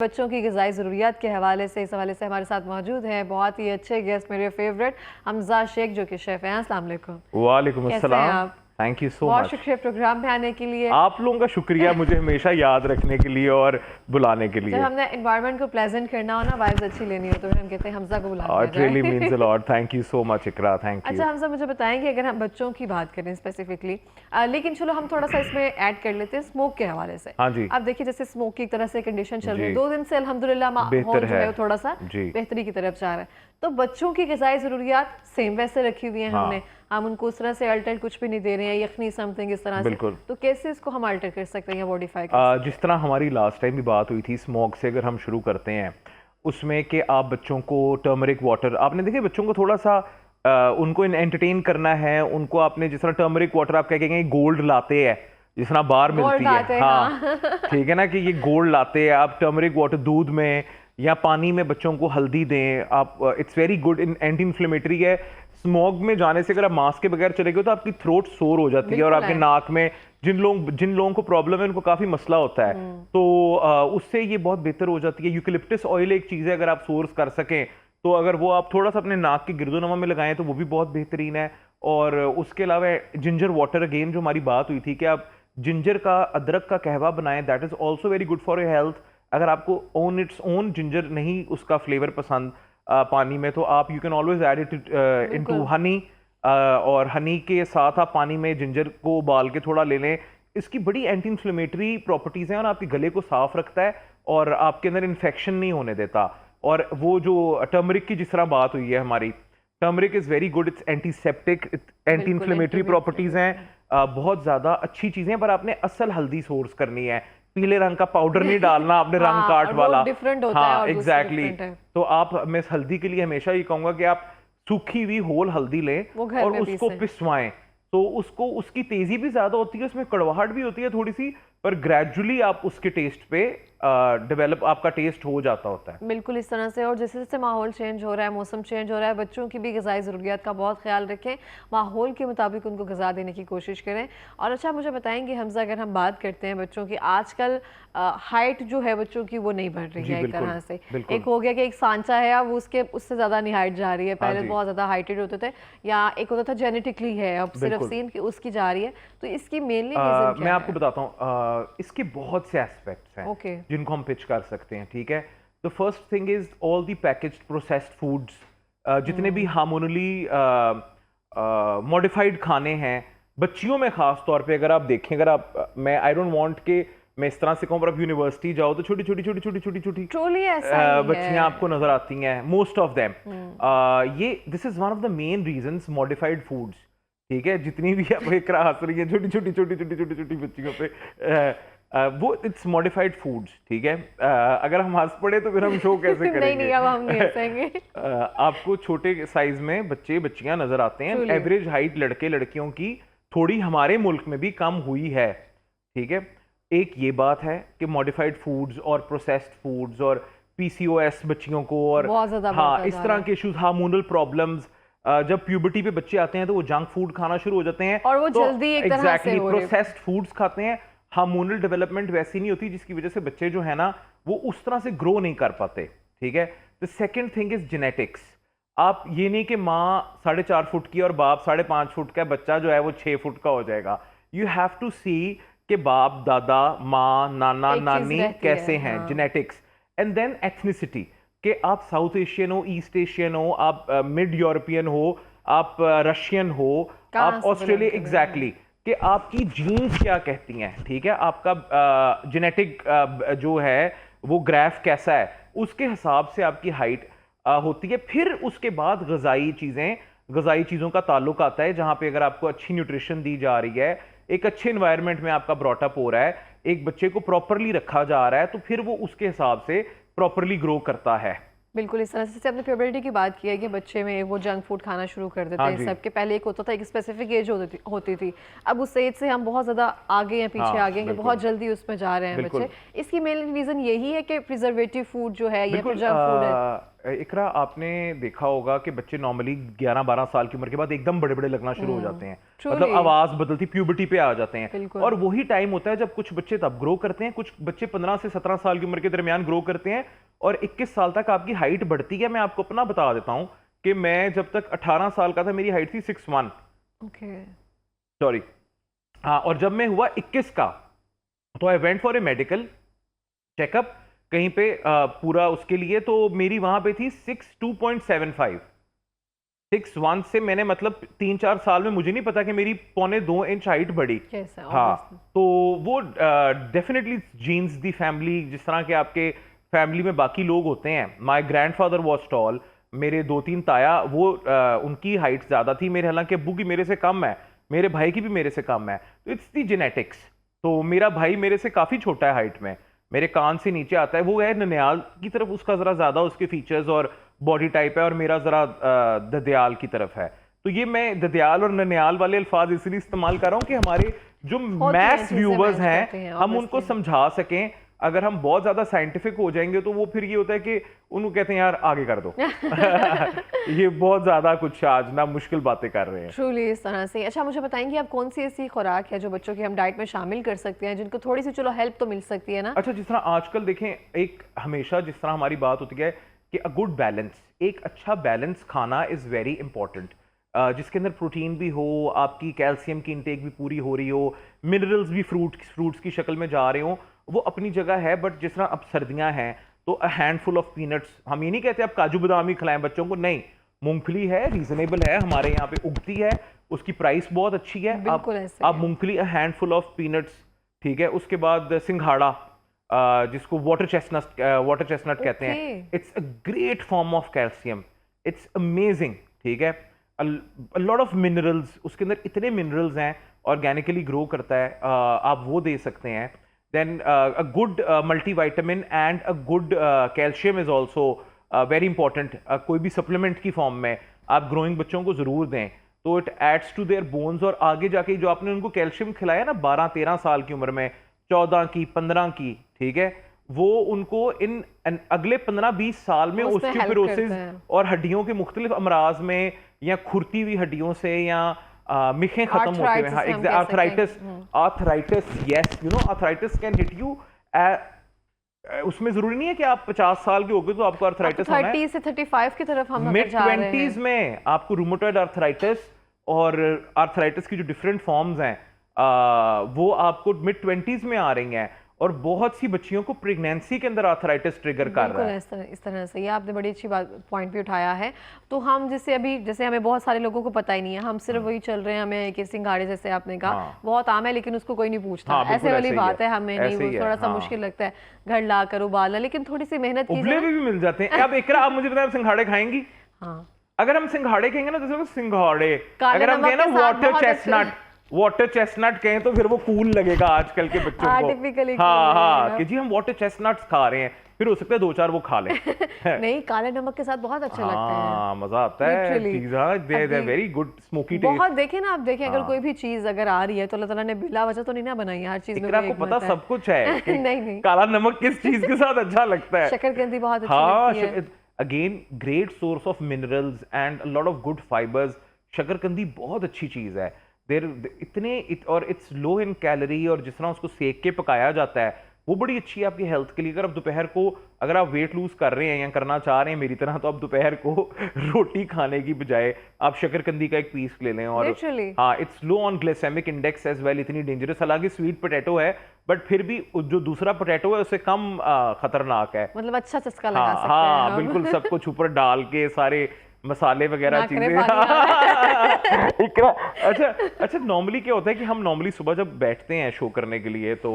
बच्चों की ग़िज़ाई ज़रूरियात के हवाले से इस हवाले से हमारे साथ मौजूद हैं बहुत ही अच्छे गेस्ट, मेरे फेवरेट हमजा शेख जो कि शेफ़ हैं। अस्सलाम वालेकुम। वालेकुम अस्सलाम। आप? Thank you so much. बहुत शुक्रिया प्रोग्राम में आने के लिए। आप लोगों का शुक्रिया मुझे हमेशा याद रखने के लिए और बुलाने के लिए। जब हमने एनवायरनमेंट को प्लेजेंट करना हो ना, वाइब्स अच्छी लेनी हो, तो फिर हम कहते हैं हमजा को बुलाना it really means a lot. Thank you so much Iqra, thank you. अच्छा हमजा, मुझे बताएंगे अगर हम बच्चों की बात करें स्पेसिफिकली, लेकिन चलो हम थोड़ा सा इसमें ऐड कर लेते हैं स्मोक के हवाले से। हाँ जी। अब देखिए जैसे स्मोक की एक तरह से कंडीशन चल रही है, 2 दिन से अल्हम्दुलिल्लाह माहौल जो है थोड़ा सा बेहतरी की तरफ जा रहा है, तो बच्चों की ग़िज़ाई ज़रूरियात सेम वैसे रखी हुई है हमने, हम उनको उस तरह से अल्टर कुछ भी नहीं दे रहे हैं, यखनी समथिंग इस तरह से, तो कैसे इसको हम अल्टर कर सकते हैं या मॉडिफाई कर सकते हैं? जिस तरह हमारी लास्ट टाइम भी बात हुई थी स्मोक से, अगर हम शुरू करते हैं उसमें कि आप बच्चों को टर्मरिक वाटर, आपने देखिए बच्चों को थोड़ा सा उनको एंटरटेन करना है, उनको आपने जिस तरह टर्मरिक वाटर आप कहेंगे गोल्ड लाते हैं जिस तरह बाहर मिलती है, हाँ ठीक है ना, कि ये गोल्ड लाते हैं, आप टर्मरिक वाटर दूध में या पानी में बच्चों को हल्दी दें आप, it's very good in anti inflammatory है। स्मोक में जाने से अगर आप मास्क के बगैर चले गए तो आपकी थ्रोट सोर हो जाती है और आपके नाक में जिन लोगों को प्रॉब्लम है उनको काफी मसला होता है, तो उससे ये बहुत बेहतर हो जाती है। यूकलिप्टस ऑयल एक चीज है, अगर आप सोर्स कर सकें तो अगर वो आप थोड़ा सा अपने नाक के गिरदोनमा में लगाएं तो वो भी बहुत बेहतरीन है। और उसके अलावा जिंजर वाटर, अगेन जो हमारी बात हुई थी कि आप जिंजर का अदरक का कहवा बनाएं, that is also very good for your health. अगर आपको ऑन इट्स ओन जिंजर नहीं उसका फ्लेवर पसंद पानी में, तो आप you can always add it into Honey, और हनी के साथ आप पानी में जिंजर को उबाल के थोड़ा ले लें। इसकी बड़ी एंटी इन्फ्लेमेटरी प्रॉपर्टीज हैं और आपके गले को साफ रखता है और आपके अंदर इन्फेक्शन नहीं होने देता। और वो जो टर्मरिक की जिस तरह बात हुई है हमारी, turmeric is very good, it's antiseptic, anti inflammatory properties हैं, बहुत ज्यादा अच्छी चीजें हैं, पर आपने असल हल्दी सोर्स करनी है, पीले रंग का पाउडर नहीं डालना आपने, रंग काट वाला, डिफरेंट होता है और एग्जैक्टली। तो आप, मैं इस हल्दी के लिए हमेशा ये कहूंगा कि आप सूखी हुई होल हल्दी लें और उसको पिसवाएं, तो उसको उसकी तेजी भी ज्यादा होती है, उसमें कड़वाहट भी होती है थोड़ी सी, पर ग्रेजुअली आप उसके टेस्ट पे डेवलप, आपका टेस्ट हो जाता होता है। बिल्कुल इस तरह से। और जैसे जैसे माहौल चेंज हो रहा है, मौसम चेंज हो रहा है, बच्चों की भी ग़िज़ाई ज़रूरियात का बहुत ख्याल रखें, माहौल के मुताबिक उनको ग़िज़ा देने की कोशिश करें। और अच्छा मुझे बताएंगे हमजा, अगर हम बात करते हैं बच्चों की, आजकल हाइट जो है बच्चों की वो नहीं बढ़ रही है एक तरह से, एक हो गया कि एक सांचा है, अब उससे ज़्यादा नहीं हाइट जा रही है, पहले बहुत ज़्यादा हाइटेड होते थे, या एक होता था जेनेटिकली है, अब सिर्फ सीन की उसकी जा रही है, तो इसकी मेनली रीज़न मैं आपको बताता हूँ, इसके बहुत से एस्पेक्ट्स हैं जिनको हम पिच कर सकते हैं, ठीक है। The first thing is all the packaged processed foods, जितने भी हार्मोनली मॉडिफाइड खाने हैं बच्चियों में खास तौर पे, अगर आप देखें, अगर आप, मैं आई डोंट वांट के मैं इस तरह से कहूँ, पर आप यूनिवर्सिटी जाओ तो छोटी छोटी छोटी छोटी छोटी छोटी बच्चियां आपको नजर आती हैं, मोस्ट ऑफ देम। ये this is one of the main reasons modified foods, ठीक है, जितनी भी आप एक हंस रही है छोटी छोटी छोटी छोटी छोटी छोटी बच्चियों पे, वो इट्स मॉडिफाइड फूड्स, ठीक है। अगर हम हंस पड़े तो फिर हम शो कैसे करेंगे? नहीं, अब हम नहीं हंसेंगे। आपको छोटे साइज में बच्चे बच्चियां नजर आते हैं, एवरेज हाइट लड़के लड़कियों की थोड़ी हमारे मुल्क में भी कम हुई है, ठीक है। एक ये बात है कि मॉडिफाइड फूड्स और प्रोसेस्ड फूड्स और पीसीओएस बच्चियों को, और हाँ इस तरह के इश्यूज, हार्मोनल प्रॉब्लम्स, जब प्यूबर्टी पे बच्चे आते हैं तो वो जंक फूड खाना शुरू हो जाते हैं और वो तो जल्दी एक तरह से प्रोसेस्ड फूड्स खाते हैं, हार्मोनल डेवलपमेंट वैसी नहीं होती, जिसकी वजह से बच्चे जो है ना वो उस तरह से ग्रो नहीं कर पाते, ठीक है। The second thing is genetics. आप ये नहीं कि माँ 4.5 फुट की और बाप 5.5 फुट का, बच्चा जो है वो 6 फुट का हो जाएगा। यू हैव टू सी कि बाप, दादा, माँ, नाना, नानी कैसे हैं, जेनेटिक्स। एंड देन एथनिसिटी, कि आप साउथ एशियन हो, ईस्ट एशियन हो, आप मिड यूरोपियन हो, आप रशियन हो, आप ऑस्ट्रेलिया, एग्जैक्टली, कि आपकी जीन्स क्या कहती हैं, ठीक है, आपका जेनेटिक जो है वो ग्राफ कैसा है, उसके हिसाब से आपकी हाइट होती है। फिर उसके बाद गजाई चीज़ों का ताल्लुक आता है, जहाँ पे अगर आपको अच्छी न्यूट्रिशन दी जा रही है, एक अच्छे इन्वायरमेंट में आपका ब्रॉटअप हो रहा है, एक बच्चे को प्रॉपरली रखा जा रहा है, तो फिर वो उसके हिसाब से प्रॉपरली ग्रो करता है, बिल्कुल इस तरह से जैसे आपने प्यूबर्टी की बात की है कि बच्चे में वो जंक फूड खाना शुरू कर देते हाँ हैं। जी। सबके पहले एक होता था, एक स्पेसिफिक एज होती थी। अब उस एज से हम बहुत ज़्यादा आगे या पीछे हाँ, आ गए हैं कि बिल्कुल। बहुत जल्दी उसमें जा रहे हैं बिल्कुल। बच्चे। इसकी मेन रीज़न यही है कि प्रिजर्वेटिव फूड जो है या फिर बिल्कुल जंक फूड है। इकरा आपने देखा होगा कि बच्चे नॉर्मली 11-12 साल की उम्र के बाद एकदम बड़े बड़े लगना शुरू हो जाते हैं, मतलब truly। आवाज बदलती प्यूबर्टी पे आ जाते हैं। बिल्कुल। और वही टाइम होता है जब कुछ बच्चे तब ग्रो करते हैं, कुछ बच्चे 15 से 17 साल की उम्र के दरमियान ग्रो करते हैं और 21 साल तक आपकी हाइट बढ़ती है। मैं आपको अपना बता देता हूं कि मैं जब तक 18 साल का था मेरी हाइट थी 6'1", ओके। सॉरी, हाँ। और जब मैं हुआ 21 का तो I went for a medical checkup कहीं पे पूरा उसके लिए, तो मेरी वहां पे थी 62.75। 6'1" से मैंने मतलब 3-4 साल में मुझे नहीं पता कि मेरी 1.25 इंच हाइट बढ़ी। कैसा हाँ, obviously। तो वो डेफिनेटली जीन्स दी फैमिली, जिस तरह के आपके फैमिली में बाकी लोग होते हैं। माय ग्रैंडफादर वाज टॉल, मेरे 2-3 ताया वो उनकी हाइट ज्यादा थी मेरे, हालांकि अब्बू की मेरे से कम है, मेरे भाई की भी मेरे से कम है, तो इट्स दी जेनेटिक्स। तो मेरा भाई मेरे से काफी छोटा है हाइट में, मेरे कान से नीचे आता है, वो है ननियाल की तरफ, उसका जरा ज्यादा उसके फीचर्स और बॉडी टाइप है, और मेरा जरा ददयाल की तरफ है। तो ये मैं ददयाल और ननियाल वाले अल्फाज इसलिए इस्तेमाल कर रहा हूँ कि हमारे जो होती हैं मैस चीजें व्यूवर्स मैच करते हैं हैं हम उनको obviously। समझा सकें। अगर हम बहुत ज्यादा साइंटिफिक हो जाएंगे तो वो फिर ये होता है कि उनको कहते हैं यार आगे कर दो। ये बहुत ज्यादा कुछ आज ना मुश्किल बातें कर रहे हैं। ट्रूली इस तरह से। अच्छा मुझे बताएंगे आप कौन सी ऐसी खुराक है जो बच्चों की हम डाइट में शामिल कर सकते हैं जिनको थोड़ी सी चलो हेल्प तो मिल सकती है ना? अच्छा, जिस तरह आजकल देखें, एक हमेशा जिस तरह हमारी बात होती है कि अ गुड बैलेंस, एक अच्छा बैलेंस खाना इज़ वेरी इंपॉर्टेंट, जिसके अंदर प्रोटीन भी हो, आपकी कैल्शियम की इंटेक भी पूरी हो रही हो, मिनरल्स भी फ्रूट्स की शक्ल में जा रहे हो, वो अपनी जगह है। बट जिस तरह अब सर्दियां हैं तो अ हैंडफुल ऑफ पीनट्स, हम ये नहीं कहते आप काजू बादाम ही खिलाएं बच्चों को, नहीं, मूंगफली है, रीजनेबल है, हमारे यहाँ पे उगती है, उसकी प्राइस बहुत अच्छी है। बिल्कुल ऐसे आप है। मूंगफली, अ हैंडफुल ऑफ पीनट्स, ठीक है। उसके बाद सिंघाड़ा, जिसको वाटर चेस्टनट कहते हैं, okay. It's a great form of calcium, it's amazing, ठीक है। लॉट ऑफ मिनरल्स, उसके अंदर इतने मिनरल्स हैं, ऑर्गेनिकली ग्रो करता है, आप वो दे सकते हैं। Then a good multivitamin and a good calcium is also very important. कोई भी सप्लीमेंट की फॉर्म में आप ग्रोइंग बच्चों को जरूर दें, तो it adds to their bones. और आगे जाके जो आपने उनको कैल्शियम खिलाया ना 12-13 साल की उम्र में, 14 की, 15 की, ठीक है, वो उनको इन अगले 15-20 साल में उसमें help ओस्टियोपोरोसिस करता है। और हड्डियों के मुख्तलिफ अमराज में, या खुरती हुई हड्डियों से, या मिखें खत्म होते हुए, Arthritis हम कह आर्थराइटिस, सकते हैं। Arthritis, yes, you know arthritis can hit you. उसमें जरूरी नहीं है कि आप 50 साल के हो गए तो आपको अब तो आर्थराइटिस होना है। 30 से 35 की तरफ हम अगर मिड जा रहे हैं। 20s में आपको रूमेटॉइड आर्थराइटिस और आर्थराइटिस की जो डिफरेंट फॉर्म्स हैं, वो आपको मिड 20s में आ रही हैं, और बहुत सी बच्चियों को प्रेगनेंसी के अंदर आर्थराइटिस ट्रिगर कर बिल्कुल रहा है। इस तरह से ये आपने बड़ी अच्छी बात पॉइंट भी उठाया है। तो हम जैसे अभी जैसे हमें बहुत सारे लोगों को पता ही नहीं है, हम सिर्फ वही चल रहे हैं, हमें कि सिंघाड़े जैसे आपने कहा हाँ। बहुत आम है लेकिन उसको कोई नहीं पूछता। हाँ, बिल्कुल ऐसे वाली ऐसे ही बात है। है, हमें नहीं, ऐसे ही वो है, थोड़ा सा हाँ। मुश्किल लगता है घर ला कर उबालना, लेकिन थोड़ी सी मेहनत की उबले जाए। हुए भी मिल जाते हैं। अब इकरा, आप मुझे बताएं, आप सिंघाड़े खाएंगी? हाँ, अगर हम सिंघाड़े कहेंगे ना, जैसे सिंघाड़े, काले अगर हम नमक कहें ना के साथ वाटर बहुत चेस्टनट, वाटर चेस्टनट कहें तो फिर वो कूल लगेगा आजकल के बच्चों हाँ, को। typically हाँ cool हाँ, लगेगा। कि जी हम वाटर चेस्टनट्स खा रहे हैं, फिर हो सकता है 2-4 वो खा लें। नहीं, काले नमक के साथ बहुत अच्छे लगते हैं। हाँ, मजा आता है Literally। चीज, हाँ, दे अभी वेरी गुड स्मोकी टेस्ट। बहुत देखें ना, आप देखें अगर हाँ। कोई भी चीज अगर आ रही है तो अल्लाह ताला ने बिला वजह तो नहीं ना बनाई है, हर चीज में इकरा कोई को पता हिकमत है। सब कुछ है कि नहीं नहीं, काला नमक किस चीज के साथ अच्छा लगता है। शकरकंदी बहुत अच्छी हाँ, लगती है। Again great source of minerals and lot of good fibres. शकरकंदी बहुत अच्छी चीज है। और इट्स लो इन कैलोरी, और जिस तरह उसको सेक के पकाया जाता है वो बड़ी अच्छी है आपकी हेल्थ के लिए। अगर आप दोपहर को, अगर आप वेट लूज कर रहे हैं या करना चाह रहे हैं मेरी तरह, तो आप दोपहर को रोटी खाने की बजाय आप शकरकंदी का एक पीस ले लें। और Literally। हाँ, it's low on glycemic index as well, इतनी डेंजरस, हालांकि स्वीट पोटैटो है बट फिर भी जो दूसरा पोटैटो है उससे कम खतरनाक है। मतलब अच्छा चस्का लगा हाँ सकते हैं हाँ, हम। बिल्कुल, सब कुछ ऊपर डाल के सारे मसाले वगैरह नाक में चीजें। पानी इकरा, अच्छा अच्छा, नॉर्मली क्या होता है कि हम नॉर्मली सुबह जब बैठते हैं शो करने के लिए, तो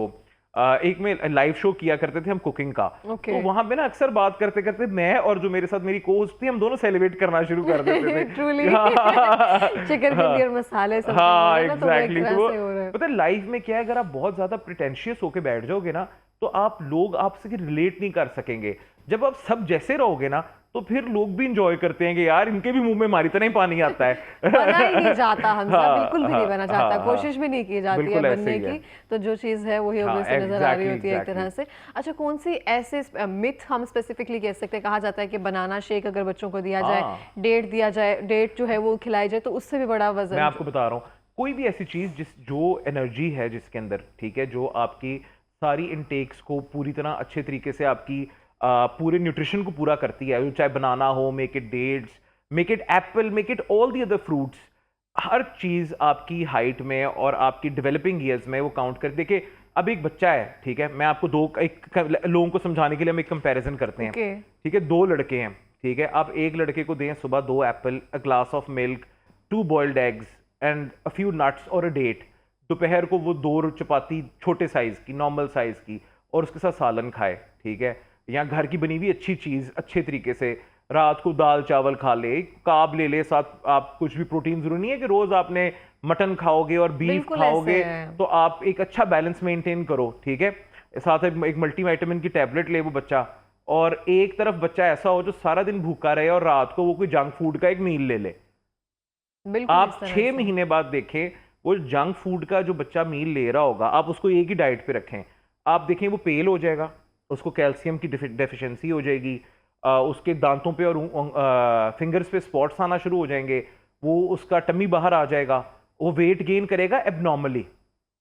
एक में लाइव शो किया करते थे हम कुकिंग का, Okay। तो वहां पे ना अक्सर बात करते करते मैं और जो मेरे साथ मेरी को होस्ट थी, हम दोनों सेलिब्रेट करना शुरू कर देते थे। Truly। हाँ, शकरकंदी और मसाले सब हाँ हो रहा है ना, तो वो एक एग्जैक्टली। तरह तो से हो रहा है। पता है लाइफ में क्या है, अगर आप बहुत ज्यादा प्रिटेंशियस होके बैठ जाओगे ना, तो आप लोग आपसे रिलेट नहीं कर सकेंगे। जब आप सब जैसे रहोगे ना, तो फिर लोग भी इंजॉय करते हैं कि यार इनके भी मुंह में हमारी तरह ही पानी आता है। बना ही नहीं जाता हमसा, हाँ, बिल्कुल भी नहीं बना जाता, हाँ, कोशिश भी नहीं की जाती है बिल्कुल ऐसे बनने ही है। की। तो जो चीज़ है वही हाँ, ऑब्वियसली नजर आ रही होती है एक एग्जैक्टली तरह से। अच्छा, कौन सी ऐसे मिथ हम स्पेसिफिकली कह सकते हैं, कहा जाता है कि बनाना शेक अगर बच्चों को दिया जाए, हाँ, डेट दिया जाए, डेट जो है वो खिलाई जाए, तो उससे भी बड़ा मैं वजन आपको बता रहा हूँ, कोई भी ऐसी चीज जो एनर्जी है जिसके अंदर, ठीक है, जो आपकी सारी इनटेक्स को पूरी तरह अच्छे तरीके से आपकी पूरे न्यूट्रिशन को पूरा करती है, चाहे बनाना हो, make it dates, make it apple, make it all the other fruits, हर चीज आपकी हाइट में और आपकी डेवलपिंग ईयर्स में वो काउंट कर। देखिए, अब एक बच्चा है, ठीक है, मैं आपको लोगों को समझाने के लिए हम एक कंपैरिजन करते हैं। ओके। ठीक है, दो लड़के हैं, ठीक है, आप एक लड़के को दें सुबह 2 Apple, a glass of milk, 2 boiled eggs and a few nuts और अ डेट। दोपहर को वो 2 चपाती छोटे साइज की, नॉर्मल साइज की, और उसके साथ सालन खाए, ठीक है, या घर की बनी हुई अच्छी चीज अच्छे तरीके से। रात को दाल चावल खा ले, कार्ब ले ले साथ, आप कुछ भी प्रोटीन जरूरी नहीं है कि रोज आपने मटन खाओगे और बीफ बिल्कुल खाओगे, ऐसे है। तो आप एक अच्छा बैलेंस मेंटेन करो, ठीक है। साथ एक मल्टीविटामिन की टैबलेट ले वो बच्चा, और एक तरफ बच्चा ऐसा हो जो सारा दिन भूखा रहे और रात को वो कोई जंक फूड का एक मील ले ले। बिल्कुल इस आप तरह 6 से। महीने बाद देखें, वो जंक फूड का जो बच्चा मील ले रहा होगा, आप उसको एक ही डाइट पे रखें, आप देखें वो पेल हो जाएगा, उसको कैल्शियम की डेफिशिएंसी हो जाएगी, उसके दांतों पे और फिंगर्स पे स्पॉट्स आना शुरू हो जाएंगे, वो उसका टमी बाहर आ जाएगा, वो वेट गेन करेगा एबनॉर्मली,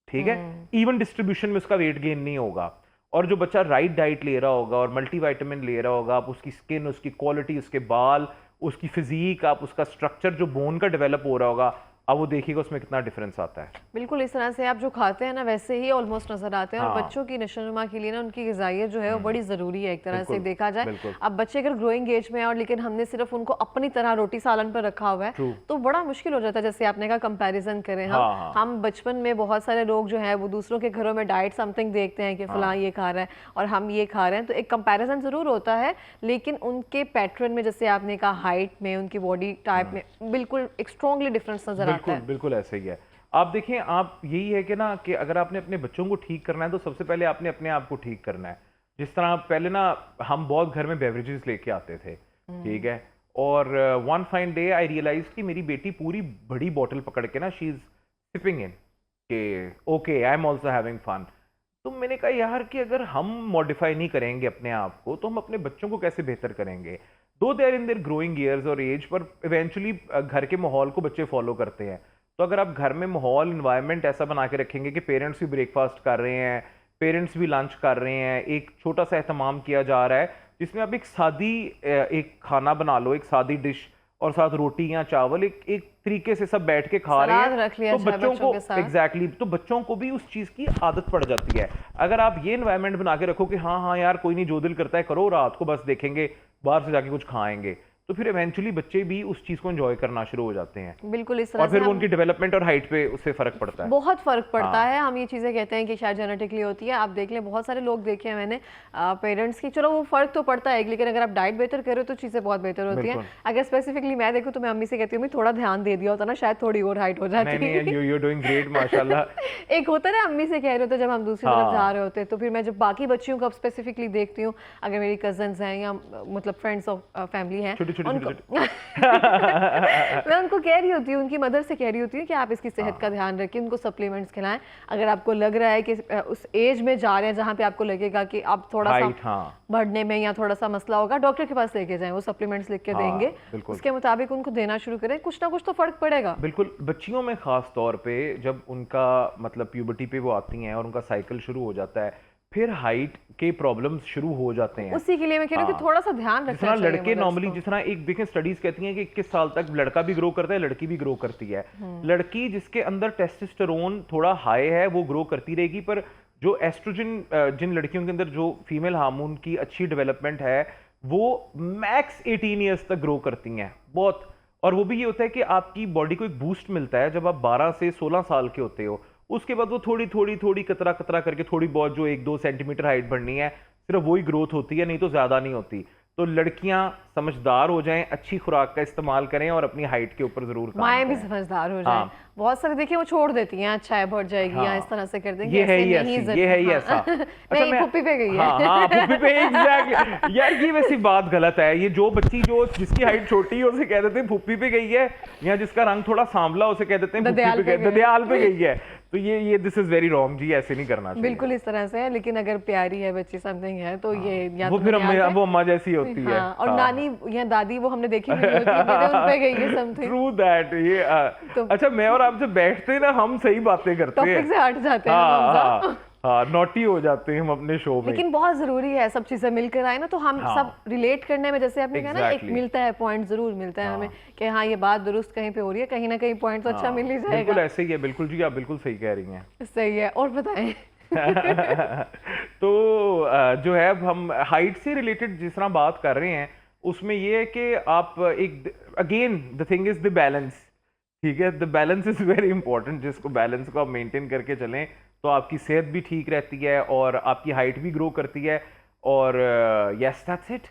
ठीक है, इवन डिस्ट्रीब्यूशन में उसका वेट गेन नहीं होगा। और जो बच्चा राइट डाइट ले रहा होगा और मल्टीविटामिन ले रहा होगा, आप उसकी स्किन, उसकी क्वालिटी, उसके बाल, उसकी फिजिक, आप उसका स्ट्रक्चर जो बोन का डेवलप हो रहा होगा, अब वो देखिएगा उसमें कितना डिफरेंस आता है। बिल्कुल इस तरह से आप जो खाते हैं ना वैसे ही ऑलमोस्ट नजर आते हैं। और हाँ। बच्चों की नशोनुमा के लिए ना उनकी ग़िज़ाइयत जो है वो बड़ी ज़रूरी है एक तरह से बिल्कुल, देखा जाए। बिल्कुल। अब बच्चे अगर ग्रोइंग एज में है और लेकिन हमने सिर्फ उनको अपनी तरह रोटी सालन पर रखा हुआ है True। तो बड़ा मुश्किल हो जाता है। जैसे आपने कहा कंपैरिजन करें हाँ, हाँ। हम बचपन में बहुत सारे लोग जो है वो दूसरों के घरों में डाइट समथिंग देखते हैं कि फलां ये खा रहा है और हम ये खा रहे हैं, तो एक कंपैरिजन ज़रूर होता है, लेकिन उनके पैटर्न में, जैसे आपने कहा हाइट में, उनकी बॉडी टाइप में बिल्कुल एक स्ट्रॉन्गली डिफरेंस नजर आता बिल्कुल है। बिल्कुल ऐसे ही है। आप देखें, आप यही है कि ना, कि अगर आपने अपने बच्चों को ठीक करना है तो सबसे पहले आपने अपने आप को ठीक करना है। जिस तरह पहले ना हम बहुत घर में बेवरेजेस लेके आते थे, ठीक है, और one fine day I realise कि मेरी बेटी पूरी बड़ी बॉटल पकड़ के ना शी इज सिपिंग इन के okay I am also having fun. तो मैंने कहा यार कि अगर हम मॉडिफाई नहीं करेंगे अपने आप को तो हम अपने बच्चों को कैसे बेहतर करेंगे। Though they are in their growing years और एज, पर इवेंचुअली घर के माहौल को बच्चे फॉलो करते हैं। तो अगर आप घर में माहौल इन्वायरमेंट ऐसा बना के रखेंगे कि पेरेंट्स भी ब्रेकफास्ट कर रहे हैं, पेरेंट्स भी लंच कर रहे हैं, एक छोटा सा एहतमाम किया जा रहा है जिसमें आप एक सादी एक खाना बना लो, एक सादी डिश और साथ रोटी या चावल, एक तरीके से सब बैठ के खा रहे सलाद हैं, रख लिया तो जाए बच्चों को के साथ। एग्जैक्टली तो बच्चों को भी उस चीज की आदत पड़ जाती है। अगर आप ये एनवायरनमेंट बना के रखो कि हाँ हाँ यार कोई नहीं, जो दिल करता है करो, रात को बस देखेंगे बाहर से जाके कुछ खाएंगे, तो फिर इवेंचुअली बच्चे भी उस चीज को एंजॉय करना शुरू हो जाते हैं बिल्कुल इस तरह और से फिर वो हम उनकी डेवलपमेंट और हाइट पे उससे फर्क पड़ता है। बहुत फर्क पड़ता हाँ। है। हम ये चीज़ें कहते हैं कि शायद जेनेटिकली होती है। आप देख लें, बहुत सारे लोग देखे हैं मैंने पेरेंट्स की, चलो वो फर्क तो पड़ता है, लेकिन अगर आप डाइट बेहतर करो तो चीज़ें बहुत बेहतर होती हैं। बिल्कुल। अगर स्पेसिफिकली मैं देखूँ तो मैं अम्मी से कहती हूँ थोड़ा ध्यान दे दिया होता ना, शायद थोड़ी और हाइट हो नहीं नहीं, जाती। यू डूइंग ग्रेट माशाल्लाह। एक होता है ना, अम्मी से कह रहे होते जब हम दूसरी तरफ हाँ। जा रहे होते हैं, तो फिर मैं जब बाकी बच्चियों को अब स्पेसिफिकली देखती हूँ, अगर मेरी कजन्स हैं या मतलब फ्रेंड्स ऑफ फैमिली हैं, छोटी छोटी उनको छोटी मैं उनको कह रही होती हूँ, उनकी मदर से कह रही होती हूँ कि आप इसकी सेहत का ध्यान रखें, उनको सप्लीमेंट्स खिलाएं। अगर आपको लग रहा है कि उस एज में जा रहे हैं जहाँ पे आपको लगेगा कि आप थोड़ा हाइट, सा हाँ बढ़ने में या थोड़ा सा मसला होगा, डॉक्टर के पास लेके जाएं, वो सप्लीमेंट्स लिख के हाँ, देंगे, बिल्कुल। उसके मुताबिक उनको देना शुरू करें, कुछ ना कुछ तो फर्क पड़ेगा। बिल्कुल। बच्चियों में खास तौर पे जब उनका मतलब प्यूबर्टी पे वो आती हैं और उनका साइकिल शुरू हो जाता है, फिर हाइट के प्रॉब्लम्स शुरू हो जाते हैं। उसी के लिए मैं कह रही हूँ कि हाँ। थोड़ा सा ध्यान जिस रखना तरह चाहिए लड़के मदर्स नॉर्मली, को। जिस तरह एक देखें स्टडीज कहती हैं कि 21 साल तक लड़का भी ग्रो करता है, लड़की भी ग्रो करती है। लड़की जिसके अंदर टेस्टोस्टेरोन थोड़ा हाई है वो ग्रो करती रहेगी, पर जो एस्ट्रोजन जिन लड़कियों के अंदर जो फीमेल हार्मोन की अच्छी डेवलपमेंट है वो मैक्स 18 ईयर्स तक ग्रो करती हैं बहुत। और वो भी ये होता है कि आपकी बॉडी को एक बूस्ट मिलता है जब आप 12 से 16 साल के होते हो, उसके बाद वो थोड़ी थोड़ी थोड़ी कतरा कतरा करके थोड़ी बहुत जो 1-2 सेंटीमीटर हाइट बढ़नी है, सिर्फ वही ग्रोथ होती है, नहीं तो ज्यादा नहीं होती। तो लड़कियां समझदार हो जाएं, अच्छी खुराक का इस्तेमाल करें और अपनी हाइट के ऊपर जरूर काम माएँ भी करें। समझदार हो जाएं। हाँ। बहुत सारे देखिए वो छोड़ देती हैं, अच्छा है बढ़ जाएगी, हाँ, या इस तरह से कर देंगे, ये है ऐसे ही नहीं ऐसी, ये है ही हाँ। ऐसा। अच्छा नहीं पुप्पी पे गई है। हाँ हाँ पुप्पी पे, एग्जैक्टली यार ये वैसी बात गलत है। ये जो बच्ची जो जिसकी हाइट छोटी है उसे कह देते हैं पुप्पी पे गई है, या जिसका रंग थोड़ा सांवला उसे कह देते हैं पुप्पी पे गई, ददियाल पे गई है। तो ये दिस इज वेरी रॉन्ग जी, ऐसे नहीं करना चाहिए। बिल्कुल इस तरह से है, लेकिन अगर प्यारी है बच्ची समथिंग है तो ये या वो तो फिर ददियाल पे, वो अम्मा जैसी होती है। हाँ, और नानी या दादी वो हमने देखी भी नहीं होती है, बेटे उन पे गई है समथिंग। True that. ये अच्छा मैं और आप जब बैठते हैं ना हम सही बातें करते हैं, टॉपिक से हट जाते हैं हाँ हमजा। हाँ हाँ, नॉटी हो जाते हैं हम अपने शो में। लेकिन बहुत जरूरी है सब चीजें मिलकर आए ना, तो हम हाँ, सब रिलेट करने में, जैसे आपने कहा ना, एक exactly. मिलता है पॉइंट, जरूर मिलता है हमें कि हाँ ये बात दुरुस्त कहीं पे हो रही है, कहीं ना कहीं पॉइंट तो अच्छा मिल ही बिल्कुल जाएगा। ऐसे ही है, बिल्कुल जी आप बिल्कुल सही कह रही हैं। सही है। और बताएं। तो जो है अब हम हाइट से रिलेटेड जिस तरह बात कर रहे हैं उसमें ये है कि आप एक, again the thing is the balance, ठीक है, the balance is very important. जिसको बैलेंस को आप मेंटेन करके चलें तो आपकी सेहत भी ठीक रहती है और आपकी हाइट भी ग्रो करती है। और यस दैट्स इट।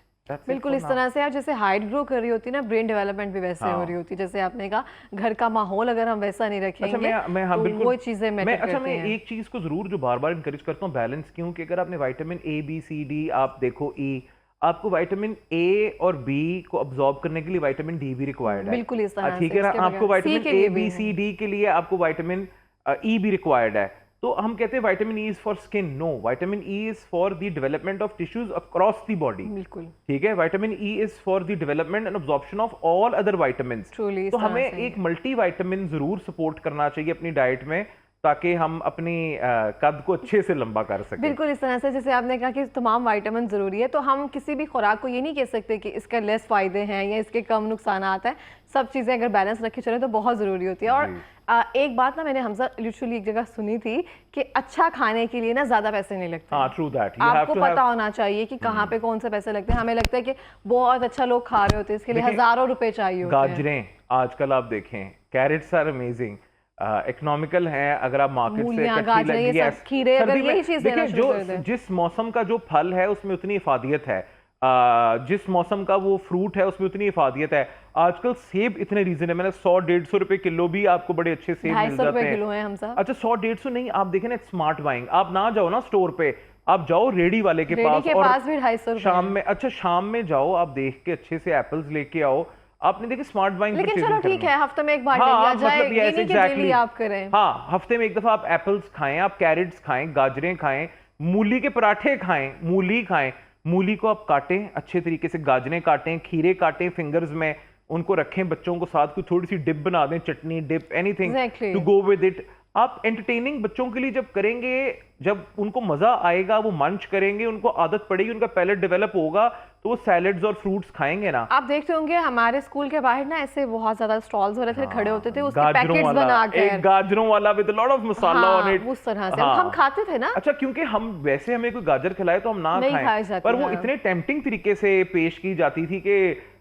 बिल्कुल इस तरह से, और जैसे हाइट ग्रो कर रही होती है ना, ब्रेन डेवलपमेंट भी वैसे हो रही होती है। जैसे आपने कहा घर का माहौल अगर हम वैसा नहीं रखेंगे, अच्छा मैं हाँ तो बिल्कुल वो चीजें मैटर अच्छा करती मैं हैं। एक चीज को जरूर जो बार बार इंकरेज करता हूँ बैलेंस, क्योंकि अगर आपने vitamin A B C D आप देखो, ई आपको विटामिन ए और बी को अब्सॉर्ब करने के लिए विटामिन डी भी रिक्वायर्ड है। बिल्कुल इस तरह ठीक से, है ना, इसके आपको बगैर विटामिन सी के लिए ए भी बी है। सी डी के लिए आपको विटामिन ई भी रिक्वायर्ड है। तो हम कहते हैं vitamin E is for skin, no, vitamin E is for the development of tissues across the body. बिल्कुल ठीक है, vitamin E is for the development and absorption of all other vitamins. Truly तो हमें एक मल्टी विटामिन जरूर support करना चाहिए अपनी डाइट में, ताकि हम अपनी कद को अच्छे से लंबा कर सकें। बिल्कुल इस तरह से, जैसे आपने कहा कि तमाम विटामिन जरूरी है, तो हम किसी भी खुराक को ये नहीं कह सकते कि इसका लेस फायदे हैं या इसके कम नुकसान है। सब चीजें अगर बैलेंस रखे चले तो बहुत जरूरी होती है। और एक बात ना मैंने हमजा लिटरली एक जगह सुनी थी कि अच्छा खाने के लिए ना ज्यादा पैसे नहीं लगते। हाँ, ट्रू दैट। आपको पता होना चाहिए कि कहाँ पे कौन से पैसे लगते हैं। हमें लगता है कि बहुत अच्छा लोग खा रहे होते हैं, इसके लिए हजारों रुपए चाहिए होते हैं। गाजरें आजकल आप देखें, कैरेट्स आर अमेजिंग, इकोनॉमिकल हैं। अगर आप मार्केट से कच्ची लगी है, खीरे, अगर यही चीज देखिए जो जिस मौसम का जो फल है उसमें उतनी इफादियत है, जिस मौसम का वो फ्रूट है उसमें उतनी इफादियत है। आजकल सेब इतने रीजनेबल है, 100-150 रुपए किलो भी आपको बड़े अच्छे सेब मिल जाते हैं। किलो है हमसा। अच्छा 100-150 नहीं, आप देखें ना स्मार्ट बाइंग, आप ना जाओ ना स्टोर पे, आप जाओ रेडी वाले के पास, और भी 250 शाम में, अच्छा शाम में जाओ, आप देख के अच्छे से एप्पल्स लेके आओ। आपने देखिए स्मार्ट बाइंग, लेकिन चलो ठीक है, हफ्ते में एक बार ले लिया जाए, मतलब ये नहीं कि डेली आप करें। हाँ, हफ्ते में एक दफा आप एप्पल्स खाएं, आप कैरेट्स खाएं, गाजरें खाएं, मूली के पराठे खाएं, मूली खाएं। मूली को आप काटें अच्छे तरीके से, गाजरें काटें, खीरे काटें फिंगर्स में, उनको रखें बच्चों को साथ, को थोड़ी सी डिप बना दें, चटनी dip anything to go with it. आप एंटरटेनिंग बच्चों के लिए जब करेंगे, जब उनको मजा आएगा, वो मंच करेंगे, उनको आदत पड़ेगी, उनका पैलेट डेवलप होगा, तो वो सैलेड्स और फ्रूट्स खाएंगे ना। आप देखते होंगे हमारे स्कूल के बाहर ना ऐसे बहुत ज्यादा स्टॉल्स हो रहे थे, खड़े होते थे, उसके पैकेट्स बना के, एक गाजरों वाला with lot of masala on it, उस तरह से हम खाते थे ना। अच्छा, क्योंकि हम वैसे हमें कोई गाजर खिलाए तो हम ना खाएं, पर वो इतने टेम्पटिंग तरीके से पेश की जाती थी कि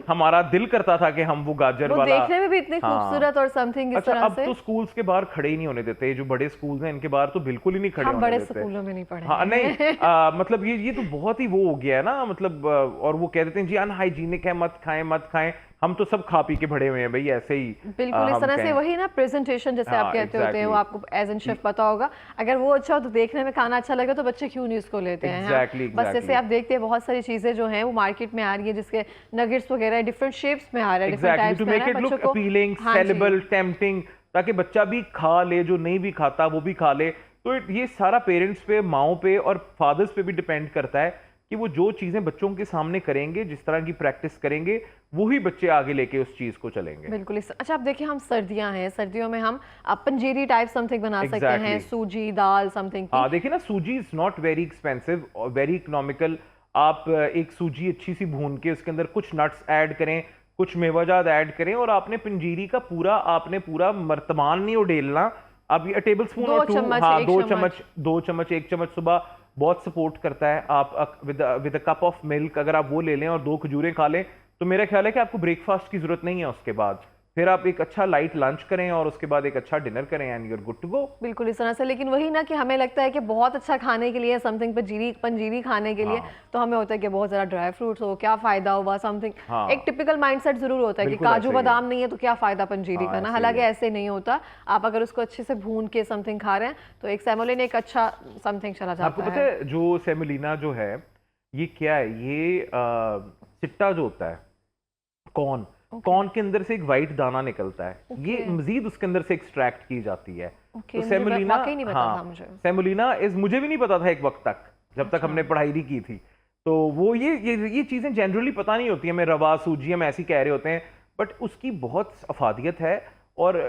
हमारा दिल करता था कि हम वो गाजर वाला, देखने में भी इतनी खूबसूरत और समथिंग इस तरह से। अब तो स्कूल्स के बाहर खड़े ही नहीं होने देते, जो बड़े स्कूल्स हैं इनके बाहर तो बिल्कुल ही नहीं खड़े होने देते। बड़े स्कूलों में नहीं पढ़े। हाँ नहीं, मतलब ये तो बहुत ही वो हो गया है ना, मतलब और वो कह देते हैं जी अनहाइजीनिक है, मत खाएं मत खाएं। हम तो सब खा पी के भरे हुए हैं भाई, ऐसे ही बिल्कुल इस तरह से। वही ना प्रेजेंटेशन जैसे आप कहते होते हैं, वो आपको एज एन शेफ पता होगा। अगर वो अच्छा हो तो देखने में खाना अच्छा लगे तो बच्चे क्यों नहीं उसको लेते हैं। बस जैसे आप देखते हैं बहुत सारी चीजें जो हैं वो मार्केट में आ रही है, जिसके नगेट्स वगैरह डिफरेंट शेप्स में आ रहा है, डिफरेंट टाइप्स में आ रहा है, बच्चों को अपीलिंग, सेलेबल, टेम्पटिंग, ताकि बच्चा भी खा ले, जो नहीं भी खाता वो भी खा ले। तो ये सारा पेरेंट्स पे, माओ पे और फादर्स पे भी डिपेंड करता है कि वो जो चीजें बच्चों के सामने करेंगे, जिस तरह की प्रैक्टिस करेंगे, वही बच्चे आगे लेके उस चीज को चलेंगे। बिल्कुल। अच्छा आप देखिए, हम सर्दियां हैं, सर्दियों में हम पंजीरी टाइप समथिंग बना सकते हैं, सूजी दाल समथिंग। हाँ देखिए ना, सूजी इज नॉट वेरी एक्सपेंसिव और वेरी इकोनॉमिकल। आप एक सूजी अच्छी सी भून के उसके अंदर कुछ नट्स ऐड करें, कुछ मेवाजात ऐड करें, और आपने पंजीरी का पूरा मर्तबान नहीं उडेलना। आप ये टेबल स्पून और 2 चम्मच 1 चम्मच सुबह बहुत सपोर्ट करता है। आप with a cup of milk अगर आप वो ले लें और 2 खजूरें खा लें, तो मेरा ख्याल है कि आपको ब्रेकफास्ट की जरूरत नहीं है उसके बाद। फिर आप एक अच्छा लाइट लंच करें और उसके बाद एक अच्छा डिनर करें and you are good to go. बिल्कुल इस तरह से, लेकिन वही ना कि हमें लगता है कि बहुत अच्छा खाने के लिए समथिंग पंजीरी खाने के लिए हाँ। तो हमें होता है कि बहुत ज़्यादा ड्राई फ्रूट्स हो, क्या फ़ायदा हुआ समथिंग। हाँ। एक टिपिकल माइंडसेट ज़रूर होता है कि बिल्कुल काजू ऐसे ही है। बादाम नहीं है तो क्या फ़ायदा पंजीरी हाँ, का ना, ऐसे ही हालांकि है। ऐसे नहीं होता। आप अगर उसको अच्छे से भून के समथिंग खा रहे हैं तो एक सेमोलिन एक अच्छा समथिंग चला आपको जाता पता है। है जो सेमोलिना जो है ये क्या है, ये चिट्टा जो होता है कॉर्न, कॉर्न के अंदर से एक वाइट दाना निकलता है, ये मजीद उसके अंदर से एक्सट्रैक्ट की जाती है। तो सेमोलिना, वाकई नहीं पता था मुझे। सेमोलिना इज, मुझे भी नहीं पता था एक वक्त तक जब तक हमने पढ़ाई नहीं की थी। तो वो ये चीजें जनरली पता नहीं होती है, हमें रवा सूजी हम ऐसी कह रहे होते हैं, बट उसकी बहुत अफादियत है। और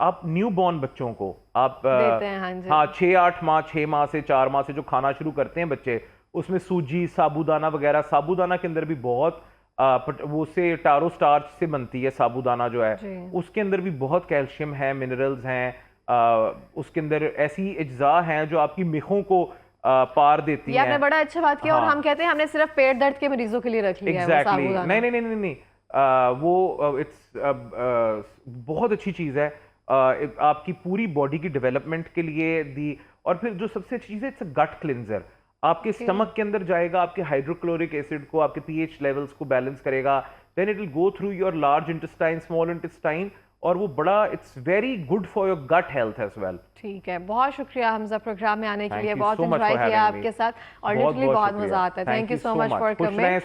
आप न्यू बॉर्न बच्चों को आप देते हैं, हाँ जी। हाँ 6-8 माह 6 माह से 4 माह से जो खाना शुरू करते हैं बच्चे, उसमें सूजी साबूदाना वगैरह, साबूदाना के अंदर भी बहुत वो से टारो स्टार्च से बनती है साबूदाना जो है, उसके अंदर भी बहुत कैल्शियम है, मिनरल्स हैं, उसके अंदर ऐसी अज्जा हैं जो आपकी मिखों को पार देती ये हैं। आपने बड़ा अच्छा बात किया। और हम कहते हैं हमने सिर्फ पेट दर्द के मरीजों के लिए रख लिया है वो एग्जैक्टली, साबूदाना। नहीं नहीं नहीं नहीं नहीं, वो इट्स बहुत अच्छी चीज़ है आपकी पूरी बॉडी की डेवलपमेंट के लिए दी। और फिर जो सबसे अच्छी चीज़ है, इट्स गट क्लिनजर, आपके स्टमक के अंदर जाएगा, आपके हाइड्रोक्लोरिक एसिड को, आपके पीएच लेवल्स को बैलेंस करेगा, then it will go through your large intestine, small intestine, और वो बड़ा, it's very good for your gut health as well. ठीक है, बहुत शुक्रिया हमजा प्रोग्राम में आने के लिए, बहुत so much एंजॉय for किया having me. आपके साथ और लिटरली बहुत मजा आता है। Thank you so much for coming.